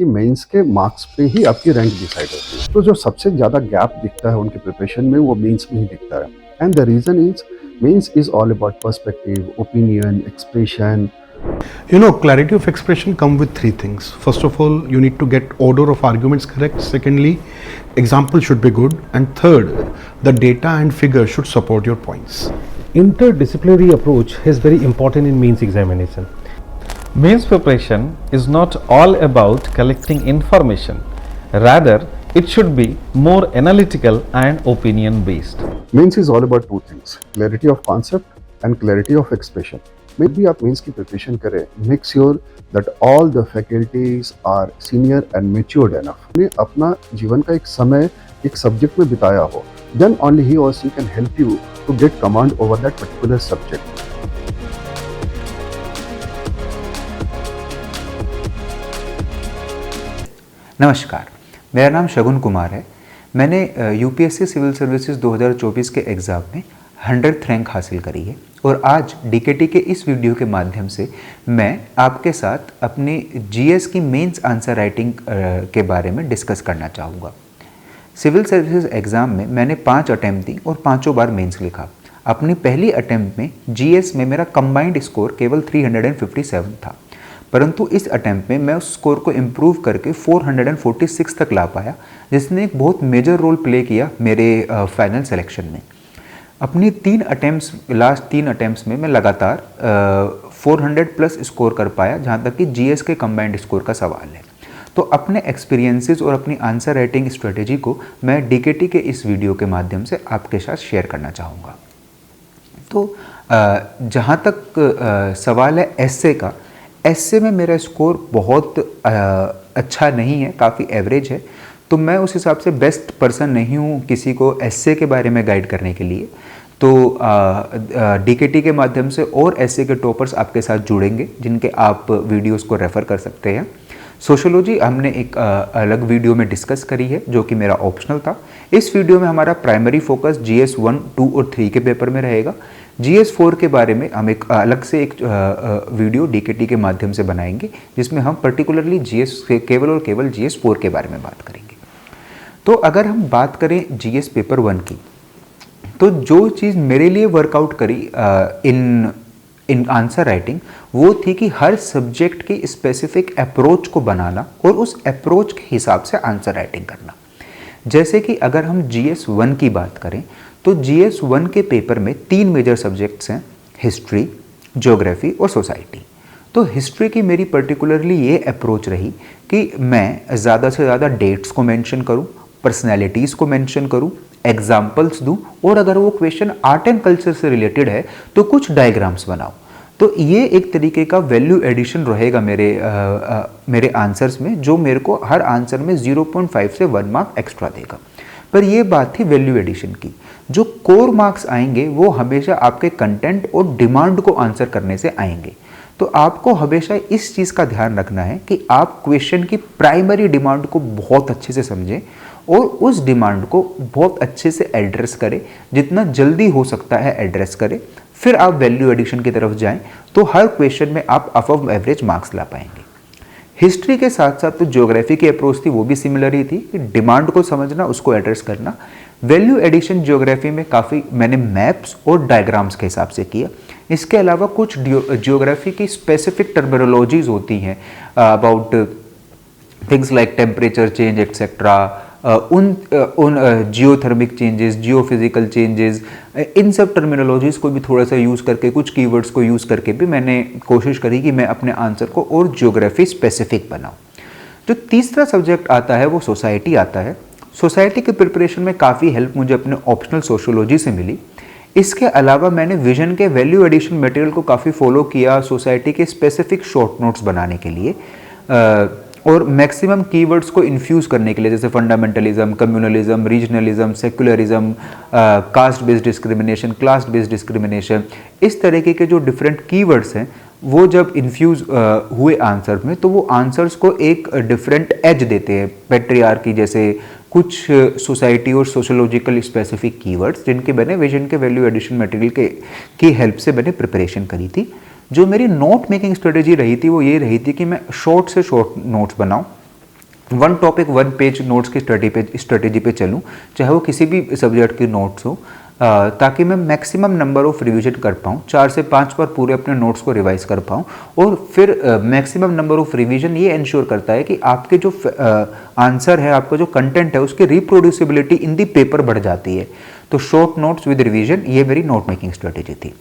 कि मेंस के मार्क्स पे ही आपकी रैंक डिसाइड होती है। तो जो सबसे ज़्यादा गैप दिखता है उनके प्रिपरेशन में वो मेंस में ही दिखता है। And the reason is mains is all about perspective, opinion, expression. You know, clarity of expression come with three things. First of all, you need to get order of arguments correct. Secondly, example should be good. And third, the data and figure should support your points. Interdisciplinary approach is very important in mains examination. Mains preparation is not all about collecting information. Rather, it should be more analytical and opinion based. Mains is all about two things, clarity of concept and clarity of expression. मे भी आप mains की preparation करें, make sure that all the faculties are senior and matured enough. ने अपना जीवन का एक समय एक सब्जेक्ट में बिताया हो, देन ओनली ही और she can help you to get command over that particular subject. नमस्कार, मेरा नाम शगुन कुमार है। मैंने यूपीएससी सिविल सर्विसेज 2024 के एग्ज़ाम में 100th रैंक हासिल करी है और आज डीकेटी के इस वीडियो के माध्यम से मैं आपके साथ अपने जीएस की मेंस आंसर राइटिंग के बारे में डिस्कस करना चाहूँगा। सिविल सर्विसेज एग्ज़ाम में मैंने 5 अटैम्प्ट दी और 5 बार मेंस लिखा। अपनी पहली अटैम्प्ट में जीएस में मेरा कंबाइंड स्कोर केवल 357 था, परंतु इस अटैम्प्ट में मैं उस स्कोर को इम्प्रूव करके 446 तक ला पाया, जिसने एक बहुत मेजर रोल प्ले किया मेरे फाइनल सिलेक्शन में। अपनी लास्ट तीन अटैम्प्ट्स में मैं लगातार 400 प्लस स्कोर कर पाया, जहाँ तक कि जीएस के कंबाइंड स्कोर का सवाल है। तो अपने एक्सपीरियंसेस और अपनी आंसर राइटिंग स्ट्रेटेजी को मैं डीकेटी के इस वीडियो के माध्यम से आपके साथ शेयर करना चाहूँगा। तो जहाँ तक सवाल है एस्से का, एस्से में मेरा स्कोर बहुत अच्छा नहीं है, काफ़ी एवरेज है। तो मैं उस हिसाब से बेस्ट पर्सन नहीं हूँ किसी को एस्से के बारे में गाइड करने के लिए। तो डीकेटी के माध्यम से और एस्से के टॉपर्स आपके साथ जुड़ेंगे, जिनके आप वीडियोस को रेफ़र कर सकते हैं। सोशियोलॉजी हमने एक अलग वीडियो में डिस्कस करी है, जो कि मेरा ऑप्शनल था। इस वीडियो में हमारा प्राइमरी फोकस जीएस 1, 2 और 3 के पेपर में रहेगा। जीएस 4 के बारे में हम एक अलग से एक वीडियो डीकेटी के माध्यम से बनाएंगे, जिसमें हम पर्टिकुलरली जीएस केवल और केवल जीएस 4 के बारे में बात करेंगे। तो अगर हम बात करें जीएस पेपर 1 की, तो जो चीज़ मेरे लिए वर्कआउट करी इन आंसर राइटिंग, वो थी कि हर सब्जेक्ट की स्पेसिफिक अप्रोच को बनाना और उस अप्रोच के हिसाब से आंसर राइटिंग करना। जैसे कि अगर हम जीएस 1 की बात करें, तो जीएस 1 के पेपर में 3 मेजर सब्जेक्ट्स हैं, हिस्ट्री, ज्योग्राफी और सोसाइटी। तो हिस्ट्री की मेरी पर्टिकुलरली ये अप्रोच रही कि मैं ज़्यादा से ज़्यादा डेट्स को मेंशन करूं, पर्सनैलिटीज़ को मेंशन करूं, एग्जाम्पल्स दूं, और अगर वो क्वेश्चन आर्ट एंड कल्चर से रिलेटेड है तो कुछ डायग्राम्स बनाऊं। तो ये एक तरीके का वैल्यू एडिशन रहेगा मेरे आंसर्स में, जो मेरे को हर आंसर में 0.5 से 1 मार्क एक्स्ट्रा देगा। पर ये बात थी वैल्यू एडिशन की। जो कोर मार्क्स आएंगे वो हमेशा आपके कंटेंट और डिमांड को आंसर करने से आएंगे। तो आपको हमेशा इस चीज़ का ध्यान रखना है कि आप क्वेश्चन की प्राइमरी डिमांड को बहुत अच्छे से समझें और उस डिमांड को बहुत अच्छे से एड्रेस करें, जितना जल्दी हो सकता है एड्रेस करें। फिर आप वैल्यू एडिशन की तरफ जाएं, तो हर क्वेश्चन में आप अबव एवरेज मार्क्स ला पाएंगे। हिस्ट्री के साथ साथ तो ज्योग्राफी की अप्रोच थी, वो भी सिमिलर ही थी कि डिमांड को समझना, उसको एड्रेस करना। वैल्यू एडिशन ज्योग्राफी में काफ़ी मैंने मैप्स और डायग्राम्स के हिसाब से किया। इसके अलावा कुछ ज्योग्राफी की स्पेसिफिक टर्मिनोलॉजीज होती हैं about things like temperature change etcetera, उन जियोथर्मिक चेंजेस, जियोफिजिकल चेंजेस, इन सब टर्मिनोलॉजीज़ को भी थोड़ा सा यूज़ करके, कुछ कीवर्ड्स को यूज़ करके भी मैंने कोशिश करी कि मैं अपने आंसर को और ज्योग्राफी स्पेसिफिक बनाऊँ। जो तीसरा सब्जेक्ट आता है वो सोसाइटी आता है। सोसाइटी के प्रिपरेशन में काफ़ी हेल्प मुझे अपने ऑप्शनल सोशियोलॉजी से मिली। इसके अलावा मैंने विजन के वैल्यू एडिशन मटेरियल को काफ़ी फॉलो किया सोसाइटी के स्पेसिफिक शॉर्ट नोट्स बनाने के लिए, और मैक्सिमम कीवर्ड्स को इन्फ्यूज़ करने के लिए, जैसे fundamentalism, communalism, regionalism, secularism, caste based discrimination, class based discrimination, इस तरीके के जो डिफरेंट कीवर्ड्स हैं वो जब इन्फ्यूज़ हुए आंसर में, तो वो आंसर्स को एक डिफरेंट एज देते हैं। पैट्रियार्की जैसे कुछ सोसाइटी और सोशोलॉजिकल स्पेसिफिक कीवर्ड्स, जिनके मैंने विजन के वैल्यू एडिशन मटेरियल की हेल्प से मैंने प्रिपरेशन करी थी। जो मेरी नोट मेकिंग स्ट्रेटेजी रही थी वो ये रही थी कि मैं शॉर्ट से शॉर्ट नोट्स बनाऊं, one topic one page notes की स्ट्रेटेजी पे चलूँ, चाहे वो किसी भी सब्जेक्ट की नोट्स हो, ताकि मैं मैक्सिमम नंबर ऑफ रिवीजन कर पाऊँ, 4 से 5 बार पूरे अपने नोट्स को रिवाइज कर पाऊँ। और फिर मैक्सिमम नंबर ऑफ रिवीजन ये इंश्योर करता है कि आपके जो आंसर है, आपका जो कंटेंट है, उसकी रिप्रोड्यूसिबिलिटी इन दी पेपर बढ़ जाती है। तो शॉर्ट नोट्स विद रिवीजन, ये मेरी नोट मेकिंग स्ट्रेटेजी थी।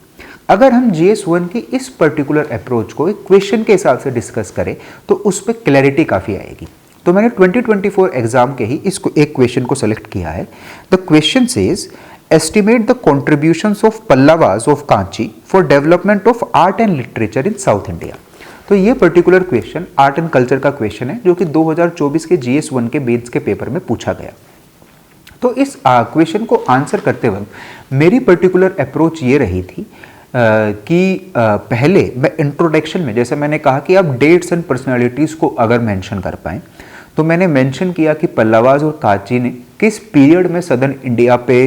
अगर हम GS1 की इस पर्टिकुलर अप्रोच को एक क्वेश्चन के हिसाब से डिस्कस करें तो उस पर क्लैरिटी काफ़ी आएगी। तो मैंने 2024 एग्जाम के ही इसको एक क्वेश्चन को सेलेक्ट किया है। The question says estimate the contributions of Pallavas of Kanchi for development of art and literature in south India. तो ये particular question art and culture का क्वेश्चन है, जो कि 2024 के GS1 के बेस के पेपर में पूछा गया। तो इस क्वेश्चन को आंसर करते वक्त मेरी पर्टिकुलर अप्रोच ये रही थी कि पहले मैं इंट्रोडक्शन में, जैसे मैंने कहा कि आप डेट्स एंड पर्सनालिटीज़ को अगर मेंशन कर पाएँ, तो मैंने मेंशन किया कि पल्लवास और कांची ने किस पीरियड में सदर्न इंडिया पे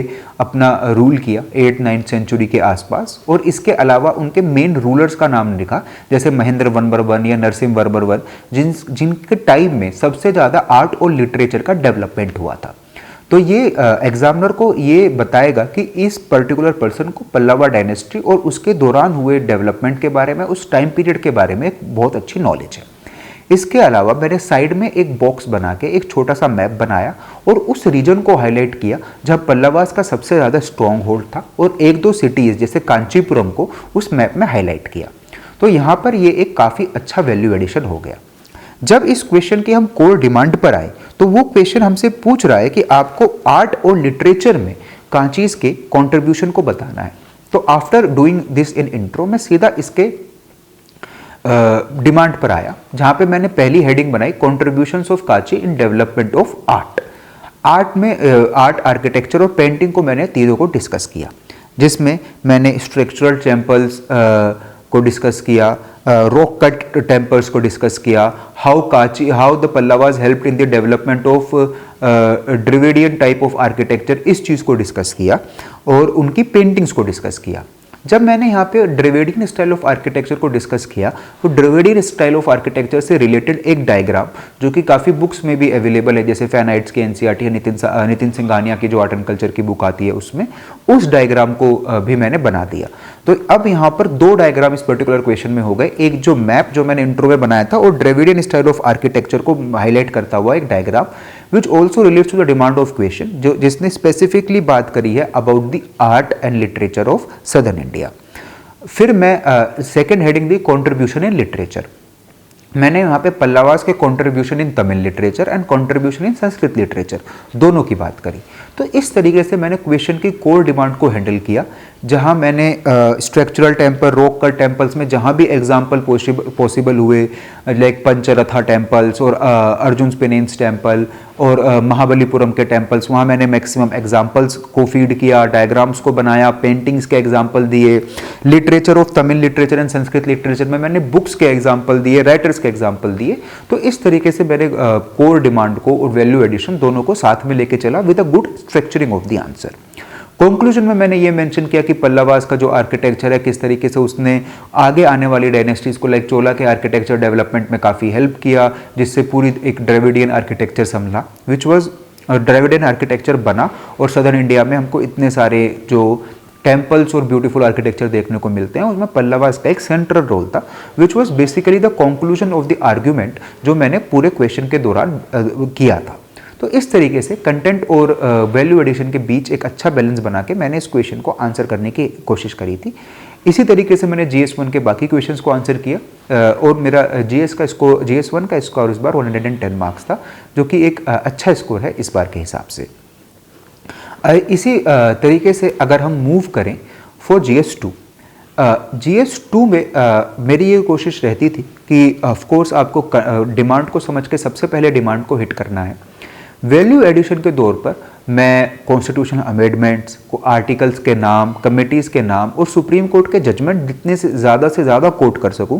अपना रूल किया, 8th-9th सेंचुरी के आसपास। और इसके अलावा उनके मेन रूलर्स का नाम लिखा, जैसे महेंद्र वर्मन या नरसिम्हा वर्मन, जिनके टाइम में सबसे ज़्यादा आर्ट और लिटरेचर का डेवलपमेंट हुआ था। तो ये एग्जामिनर को ये बताएगा कि इस पर्टिकुलर पर्सन को पल्लवा डायनेस्टी और उसके दौरान हुए डेवलपमेंट के बारे में, उस टाइम पीरियड के बारे में बहुत अच्छी नॉलेज है। इसके अलावा मैंने साइड में एक बॉक्स बना के एक छोटा सा मैप बनाया और उस रीजन को हाईलाइट किया जहाँ पल्लवास का सबसे ज़्यादा स्ट्रॉन्ग होल्ड था, और 1-2 सिटीज़ जैसे कांचीपुरम को उस मैप में हाईलाइट किया। तो यहाँ पर ये एक काफ़ी अच्छा वैल्यू एडिशन हो गया। जब इस क्वेश्चन की हम कोर डिमांड पर आए तो वो क्वेश्चन हमसे पूछ रहा है कि आपको आर्ट और लिटरेचर में कांचीज के कंट्रीब्यूशन को बताना है। तो after doing this in intro मैं सीधा इसके डिमांड पर आया, जहां पे मैंने पहली हेडिंग बनाई contributions of Kanchi in development of art. Art में आर्ट, आर्किटेक्चर और पेंटिंग को मैंने तीनों को डिस्कस किया, जिसमें मैंने स्ट्रक्चरल टेम्पल्स को डिस्कस किया, रॉक कट टेम्पल्स को डिस्कस किया, how the Pallavas helped in the development of Dravidian type of architecture, इस चीज़ को डिस्कस किया, और उनकी पेंटिंग्स को डिस्कस किया। जब मैंने यहाँ पे ड्रेविडियन स्टाइल ऑफ आर्किटेक्चर को डिस्कस किया तो ड्रेविडियन स्टाइल ऑफ आर्किटेक्चर से रिलेटेड एक डायग्राम जो कि काफ़ी बुक्स में भी अवेलेबल है, जैसे फैनाइट्स की NCERT या नितिन सिंघानिया की जो आर्ट एंड कल्चर की बुक आती है उसमें, उस डायग्राम को भी मैंने बना दिया। तो अब यहाँ पर 2 डायग्राम इस पर्टिकुलर क्वेश्चन में हो गए, एक जो मैप जो मैंने इंट्रो में बनाया था और ड्रेविडियन स्टाइल ऑफ आर्किटेक्चर को हाईलाइट करता हुआ एक diagram, which also relates to the demand of question, जो जिसने स्पेसिफिकली बात करी है about the art and literature of southern India. फिर मैं second heading the contribution in literature. मैंने यहाँ पे पल्लवास के contribution in Tamil literature and contribution in Sanskrit literature दोनों की बात करी। तो इस तरीके से मैंने क्वेश्चन की कोर डिमांड को हैंडल किया, जहाँ मैंने structural temple, rock cut temples में जहाँ भी एग्जाम्पल पॉसिबल हुए, लाइक पंचरथा टेम्पल्स और अर्जुन पेनेंस टेम्पल और महाबलीपुरम के टेम्पल्स, वहाँ मैंने मैक्सिमम एग्जाम्पल्स को फीड किया, डायग्राम्स को बनाया, पेंटिंग्स के एग्जाम्पल दिए। Literature of Tamil literature and Sanskrit literature में मैंने बुक्स के एग्जाम्पल दिए, राइटर्स के एग्जाम्पल दिए। तो इस तरीके से मैंने कोर डिमांड को और वैल्यू एडिशन दोनों को साथ में लेके चला with a good structuring of the answer. Conclusion में मैंने ये मेंशन किया कि पल्लवास का जो आर्किटेक्चर है, किस तरीके से उसने आगे आने वाली डायनेस्टीज को लाइक चोला के आर्किटेक्चर डेवलपमेंट में काफ़ी हेल्प किया, जिससे पूरी एक ड्रेविडियन आर्किटेक्चर संभला, विच वॉज ड्रेविडियन आर्किटेक्चर बना। और सदर्न इंडिया में हमको इतने सारे जो टेम्पल्स और ब्यूटीफुल आर्किटेक्चर देखने को मिलते हैं, उसमें पल्लवास का एक सेंट्रल रोल था, which was basically the conclusion of the argument जो मैंने पूरे क्वेश्चन के दौरान किया था। तो इस तरीके से कंटेंट और वैल्यू एडिशन के बीच एक अच्छा बैलेंस बना के मैंने इस क्वेश्चन को आंसर करने की कोशिश करी थी। इसी तरीके से मैंने GS1 के बाकी क्वेश्चंस को आंसर किया और मेरा GS1 का स्कोर इस बार 110 मार्क्स था, जो कि एक अच्छा स्कोर है इस बार के हिसाब से। इसी तरीके से अगर हम मूव करें फॉर GS2 में मेरी ये कोशिश रहती थी कि ऑफकोर्स आपको डिमांड को समझ के सबसे पहले डिमांड को हिट करना है। वैल्यू एडिशन के दौर पर मैं कॉन्स्टिट्यूशनल अमेंडमेंट्स को, आर्टिकल्स के नाम, कमिटीज़ के नाम और सुप्रीम कोर्ट के जजमेंट जितने से ज़्यादा कोट कर सकूं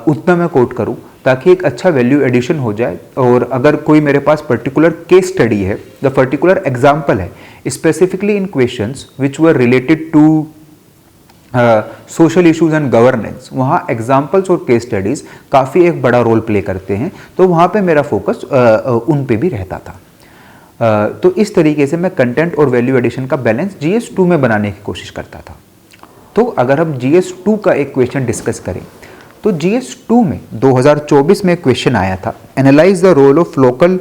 उतना मैं कोट करूं, ताकि एक अच्छा वैल्यू एडिशन हो जाए। और अगर कोई मेरे पास पर्टिकुलर केस स्टडी है, द पर्टिकुलर एग्जाम्पल है, specifically in questions which were related to social issues and governance, वहाँ एग्जाम्पल्स और केस स्टडीज़ काफ़ी एक बड़ा रोल प्ले करते हैं, तो वहाँ पे मेरा फोकस उन पे भी रहता था। तो इस तरीके से मैं कंटेंट और वैल्यू एडिशन का बैलेंस GS2 में बनाने की कोशिश करता था। तो अगर हम GS2 का एक क्वेश्चन डिस्कस करें तो GS2 में 2024 में क्वेश्चन आया था, analyse the role of local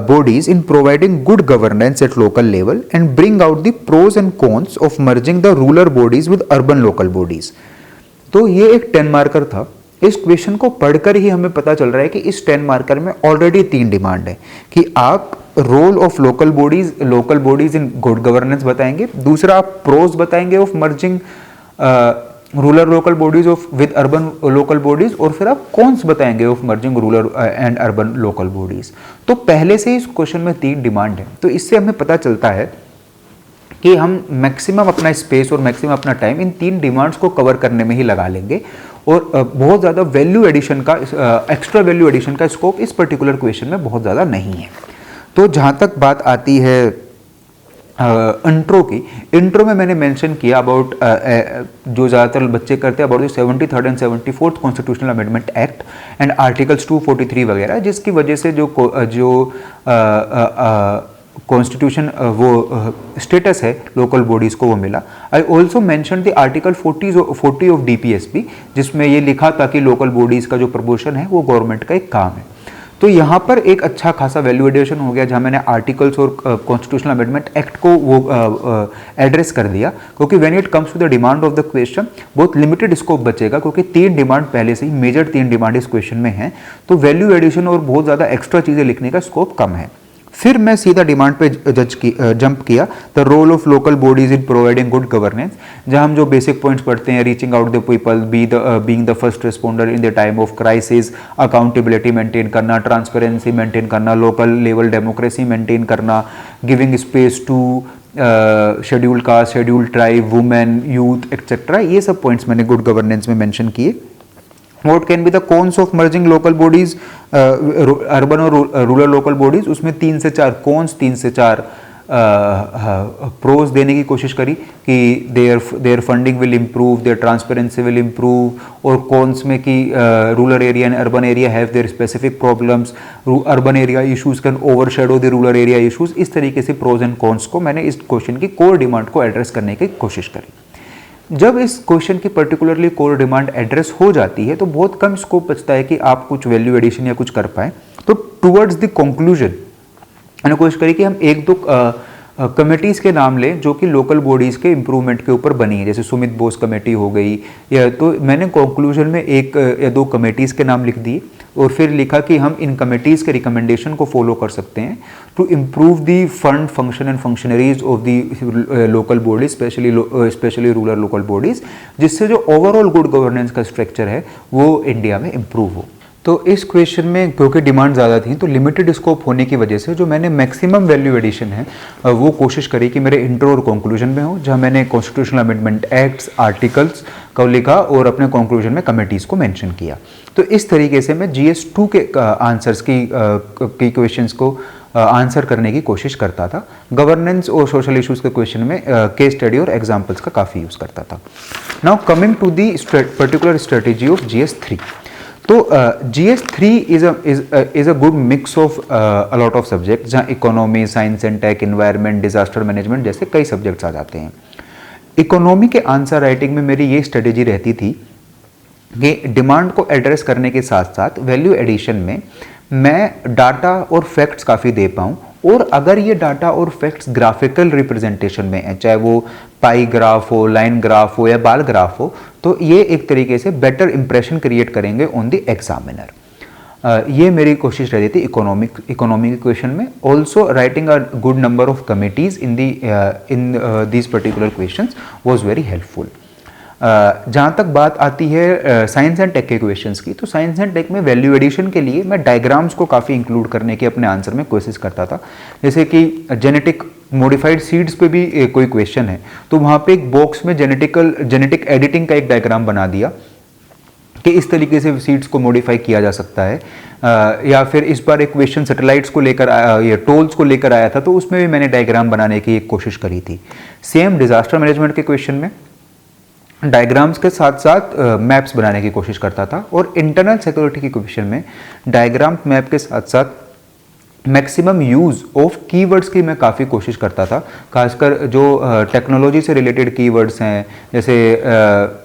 bodies in providing good governance at local level and bring out the pros and cons of merging the rural bodies with urban local bodies। तो ये एक 10 marker था। इस question को पढ़कर ही हमें पता चल रहा है कि इस 10 मार्कर में ऑलरेडी 3 डिमांड है कि आप role of local bodies in good governance बताएंगे, दूसरा आप प्रोज बताएंगे of merging rural local bodies of with urban local bodies, और फिर आप कौन्स बताएंगे of merging rural and urban local bodies. तो पहले से ही इस क्वेश्चन में 3 डिमांड है, तो इससे हमें पता चलता है कि हम मैक्सिमम अपना स्पेस और मैक्सिमम अपना टाइम इन 3 डिमांड्स को कवर करने में ही लगा लेंगे, और बहुत ज़्यादा वैल्यू एडिशन का एक्स्ट्रा वैल्यू एडिशन का स्कोप इस पर्टिकुलर क्वेश्चन में बहुत ज़्यादा नहीं है। तो जहाँ तक बात आती है इंट्रो की, इंट्रो में मैंने मेंशन किया अबाउट जो ज़्यादातर बच्चे करते हैं about 73rd and 74th constitutional amendment act and articles 243 वगैरह, जिसकी वजह से जो कॉन्स्टिट्यूशन वो स्टेटस है लोकल बॉडीज़ को वो मिला। I also mention the article 40 of DPSP, जिसमें ये लिखा था कि लोकल बॉडीज़ का जो प्रपोर्शन है वो गवर्नमेंट का एक काम है। तो यहाँ पर एक अच्छा खासा वैल्यू एडिशन हो गया, जहाँ मैंने आर्टिकल्स और कॉन्स्टिट्यूशनल अमेंडमेंट एक्ट को वो एड्रेस कर दिया, क्योंकि when it comes to the demand of the question बहुत लिमिटेड स्कोप बचेगा, क्योंकि 3 डिमांड पहले से ही मेजर 3 डिमांड इस क्वेश्चन में हैं, तो वैल्यू एडिशन और बहुत ज़्यादा एक्स्ट्रा चीज़ें लिखने का स्कोप कम है। फिर मैं सीधा डिमांड पे जंप किया, the role of local bodies in providing good governance, जहां हम जो बेसिक पॉइंट्स पढ़ते हैं, reaching out the people, being the first responder in the time of crisis, accountability maintain करना, ट्रांसपेरेंसी मेंटेन करना, लोकल लेवल डेमोक्रेसी मेंटेन करना, giving space to scheduled caste, scheduled tribe, women, youth etcetera, ये सब points मैंने good governance में mention किए। What can be the cons of merging local bodies, urban और rural local bodies, उसमें 3 से 4 cons, 3 से 4 प्रोज देने की कोशिश करी कि their funding will improve, their transparency will improve, और कॉन्स में कि rural area and urban area have their specific problems, urban area issues can overshadow the rural area issues. इस तरीके से प्रोज एंड कॉन्स को मैंने इस क्वेश्चन की कोर डिमांड को एड्रेस करने की कोशिश करी। जब इस क्वेश्चन की पर्टिकुलरली कोर डिमांड एड्रेस हो जाती है तो बहुत कम स्कोप बचता है कि आप कुछ वैल्यू एडिशन या कुछ कर पाए। तो टुवर्ड्स द कंक्लूजन मैंने कोशिश करी कि हम 1-2 कमेटीज़ के नाम लें जो कि लोकल बॉडीज़ के इम्प्रूवमेंट के ऊपर बनी है, जैसे सुमित बोस कमेटी हो गई, या तो मैंने कंक्लूजन में 1 या 2 कमेटीज़ के नाम लिख दिए और फिर लिखा कि हम इन कमेटीज़ के रिकमेंडेशन को फॉलो कर सकते हैं to improve the fund function and functionaries of the local bodies, specially rural local bodies, जिससे जो ओवरऑल गुड गवर्नेंस का स्ट्रक्चर है वो इंडिया में इम्प्रूव हो। तो इस क्वेश्चन में क्योंकि डिमांड ज़्यादा थी तो लिमिटेड स्कोप होने की वजह से जो मैंने मैक्सिमम वैल्यू एडिशन है वो कोशिश करी कि मेरे इंट्रो और कंक्लूजन में हो, जहाँ मैंने कॉन्स्टिट्यूशनल अमेंडमेंट एक्ट्स, आर्टिकल्स को लिखा और अपने कंक्लूजन में कमेटीज़ को मेंशन किया। तो इस तरीके से मैं GS2 के आंसर्स की क्वेश्चंस को आंसर करने की कोशिश करता था। गवर्नेंस और सोशल इश्यूज़ के क्वेश्चन में केस स्टडी और एग्जाम्पल्स का काफ़ी यूज़ करता था। Now coming to the particular strategy of GS3। तो GS3 is a good mix of a lot of subject, जहाँ economy, science and tech, environment, disaster management जैसे कई सब्जेक्ट्स आ जाते हैं। इकोनॉमी के आंसर राइटिंग में मेरी ये स्ट्रेटेजी रहती थी कि डिमांड को एड्रेस करने के साथ साथ वैल्यू एडिशन में मैं डाटा और फैक्ट्स काफ़ी दे पाऊँ, और अगर ये डाटा और फैक्ट्स ग्राफिकल रिप्रेजेंटेशन में है, चाहे वो पाई ग्राफ हो, लाइन ग्राफ हो या बार ग्राफ हो, तो ये एक तरीके से बेटर इंप्रेशन क्रिएट करेंगे ऑन द एग्जामिनर। ये मेरी कोशिश रहती थी इकोनॉमी के क्वेश्चन में। Also writing a good number of committees in these particular questions was very helpful. जहाँ तक बात आती है साइंस एंड टेक के क्वेश्चंस की, तो साइंस एंड टेक में वैल्यू एडिशन के लिए मैं डायग्राम्स को काफ़ी इंक्लूड करने की अपने आंसर में कोशिश करता था। जैसे कि जेनेटिक मॉडिफाइड सीड्स पे भी कोई क्वेश्चन है तो वहाँ पे एक बॉक्स में जेनेटिक एडिटिंग का एक डायग्राम बना दिया कि इस तरीके से सीड्स को मॉडिफाई किया जा सकता है। या फिर इस बार एक क्वेश्चन सैटेलाइट्स को लेकर या टोल्स को लेकर आया था, तो उसमें भी मैंने डायग्राम बनाने की एक कोशिश करी थी। सेम डिजास्टर मैनेजमेंट के क्वेश्चन में डायग्राम्स के साथ साथ मैप्स बनाने की कोशिश करता था, और इंटरनल सिक्योरिटी की क्वेश्चन में डायग्राम मैप के साथ साथ मैक्सिमम यूज़ ऑफ कीवर्ड्स की मैं काफ़ी कोशिश करता था, खासकर जो टेक्नोलॉजी से रिलेटेड कीवर्ड्स हैं, जैसे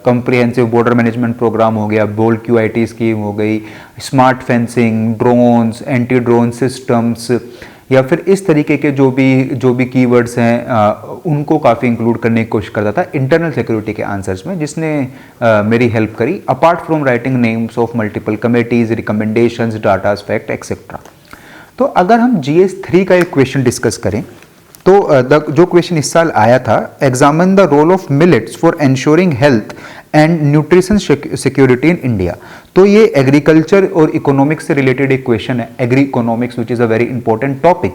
कॉम्प्रिहेंसिव बॉर्डर मैनेजमेंट प्रोग्राम हो गया, बोल्ड QIT स्कीम हो गई, smart fencing, drones, anti drone systems, या फिर इस तरीके के जो भी कीवर्ड्स हैं उनको काफ़ी इंक्लूड करने की कोशिश करता था इंटरनल सिक्योरिटी के आंसर्स में, जिसने मेरी हेल्प करी apart from writing names of multiple committees, recommendations, data fact etcetera. तो अगर हम GS3 का एक क्वेश्चन डिस्कस करें तो जो क्वेश्चन इस साल आया था, examine the role of millets for ensuring health and nutrition security in India. तो ये एग्रीकल्चर और इकोनॉमिक्स से रिलेटेड एक क्वेश्चन है, agree economics which is a very important topic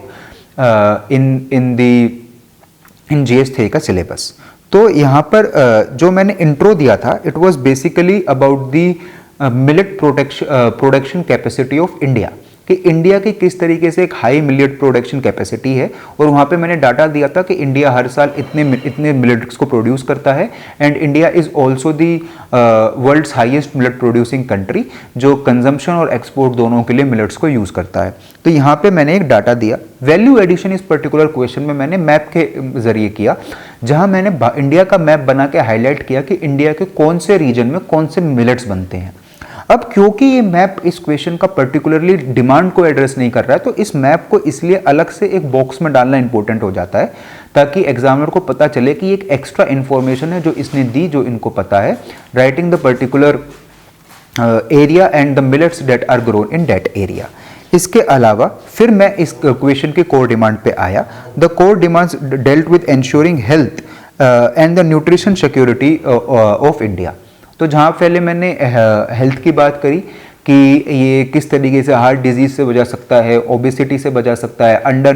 in GS3 का सिलेबस। तो यहाँ पर जो मैंने इंट्रो दिया था, it was basically about the millet production capacity of India, कि इंडिया की किस तरीके से एक हाई मिलेट प्रोडक्शन कैपेसिटी है, और वहाँ पे मैंने डाटा दिया था कि इंडिया हर साल इतने मिलेट्स को प्रोड्यूस करता है, and India is also the world's highest millet producing country, जो कंजम्पशन और एक्सपोर्ट दोनों के लिए मिलेट्स को यूज़ करता है। तो यहाँ पे मैंने एक डाटा दिया। वैल्यू एडिशन इस पर्टिकुलर क्वेश्चन में मैंने मैप के जरिए किया, जहाँ मैंने इंडिया का मैप बना के हाईलाइट किया कि इंडिया के कौन से रीजन में कौन से मिलेट्स बनते हैं। अब क्योंकि ये मैप इस क्वेश्चन का पर्टिकुलरली डिमांड को एड्रेस नहीं कर रहा है, तो इस मैप को इसलिए अलग से एक बॉक्स में डालना इंपॉर्टेंट हो जाता है, ताकि एग्जामिनर को पता चले कि एक एक्स्ट्रा इन्फॉर्मेशन है जो इसने दी, जो इनको पता है। Writing the particular area and the millets that are grown in that area. इसके अलावा फिर मैं इस क्वेश्चन के कोर डिमांड पे आया। The core demands dealt with ensuring health and the nutrition security of India. तो जहाँ पहले मैंने हेल्थ की बात करी कि ये किस तरीके से हार्ट डिजीज से बचा सकता है, ओबेसिटी से बचा सकता है, अंडर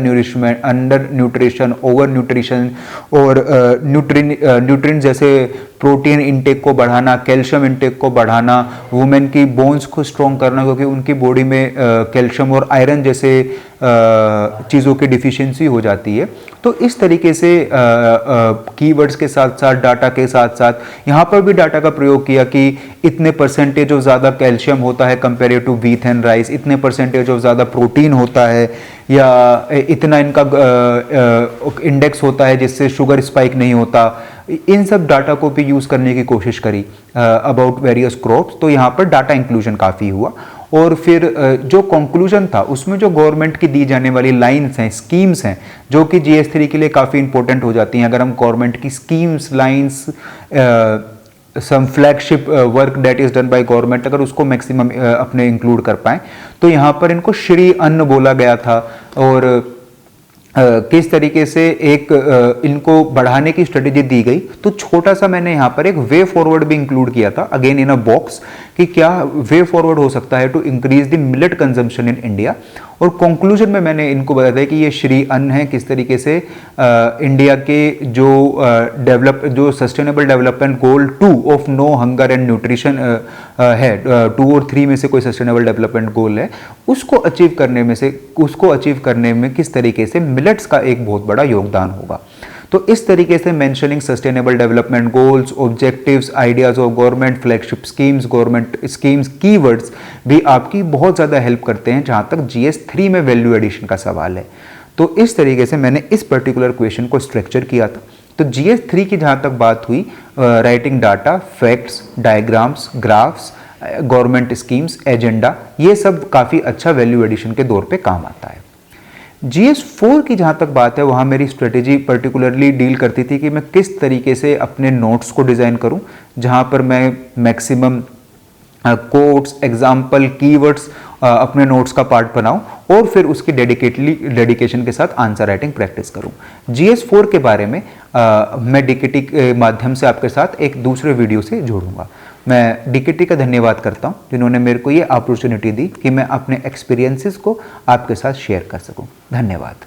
न्यूट्रिशन, ओवर न्यूट्रिशन, और न्यूट्रिएंट जैसे प्रोटीन इंटेक को बढ़ाना, कैल्शियम इंटेक को बढ़ाना, वुमेन की बोन्स को स्ट्रॉन्ग करना, क्योंकि उनकी बॉडी में कैल्शियम और आयरन जैसे चीज़ों की डिफिशियंसी हो जाती है। तो इस तरीके से कीवर्ड्स के साथ साथ, डाटा के साथ साथ यहाँ पर भी डाटा का प्रयोग किया कि इतने परसेंटेज ऑफ ज़्यादा कैल्शियम होता है compare to wheat and rice, इतने परसेंटेज ऑफ ज़्यादा प्रोटीन होता है, या इतना इनका इंडेक्स होता है जिससे शुगर स्पाइक नहीं होता। इन सब डाटा को भी यूज़ करने की कोशिश करी अबाउट वेरियस क्रॉप्स। तो यहाँ पर डाटा इंक्लूजन काफ़ी हुआ, और फिर जो कंक्लूजन था उसमें जो गवर्नमेंट की दी जाने वाली लाइन्स हैं, स्कीम्स हैं, जो कि GS3 के लिए काफ़ी इंपॉर्टेंट हो जाती हैं। अगर हम गवर्नमेंट की schemes, lines, some flagship work that is done by government, अगर उसको मैक्सिमम अपने इंक्लूड कर पाएँ, तो यहाँ पर इनको श्री अन्न बोला गया था, और किस तरीके से एक इनको बढ़ाने की स्ट्रेटेजी दी गई। तो छोटा सा मैंने यहाँ पर एक वे फॉरवर्ड भी इंक्लूड किया था, अगेन इन अ बॉक्स, कि क्या वे फॉरवर्ड हो सकता है to increase the millet consumption in India. और कंक्लूजन में मैंने इनको बताया कि ये श्री अन्न है, किस तरीके से इंडिया के जो sustainable development goal 2 of no hunger and nutrition है, 2 और 3 में से कोई सस्टेनेबल डेवलपमेंट गोल है, उसको अचीव करने में किस तरीके से मिलेट्स का एक बहुत बड़ा योगदान होगा। तो इस तरीके से mentioning sustainable development goals, objectives, ideas of government, flagship schemes, government schemes, keywords भी आपकी बहुत ज़्यादा हेल्प करते हैं जहाँ तक GS3 में वैल्यू एडिशन का सवाल है। तो इस तरीके से मैंने इस पर्टिकुलर क्वेश्चन को स्ट्रक्चर किया था। तो GS3 की जहाँ तक बात हुई, writing data, facts, diagrams, graphs, government schemes, agenda, ये सब काफ़ी अच्छा वैल्यू एडिशन के दौर पे काम आता है। GS4 की जहाँ तक बात है, वहाँ मेरी स्ट्रेटेजी पर्टिकुलरली डील करती थी कि मैं किस तरीके से अपने नोट्स को डिज़ाइन करूँ, जहाँ पर मैं मैक्सिमम कोट्स, एग्जाम्पल, कीवर्ड्स अपने नोट्स का पार्ट बनाऊं, और फिर उसकी डेडिकेशन के साथ आंसर राइटिंग प्रैक्टिस करूं। GS4 के बारे में मैं DKT के माध्यम से आपके साथ एक दूसरे वीडियो से जोड़ूंगा। मैं DKT का धन्यवाद करता हूं, जिन्होंने मेरे को ये अपॉर्चुनिटी दी कि मैं अपने एक्सपीरियंसेस को आपके साथ शेयर कर सकूं। धन्यवाद।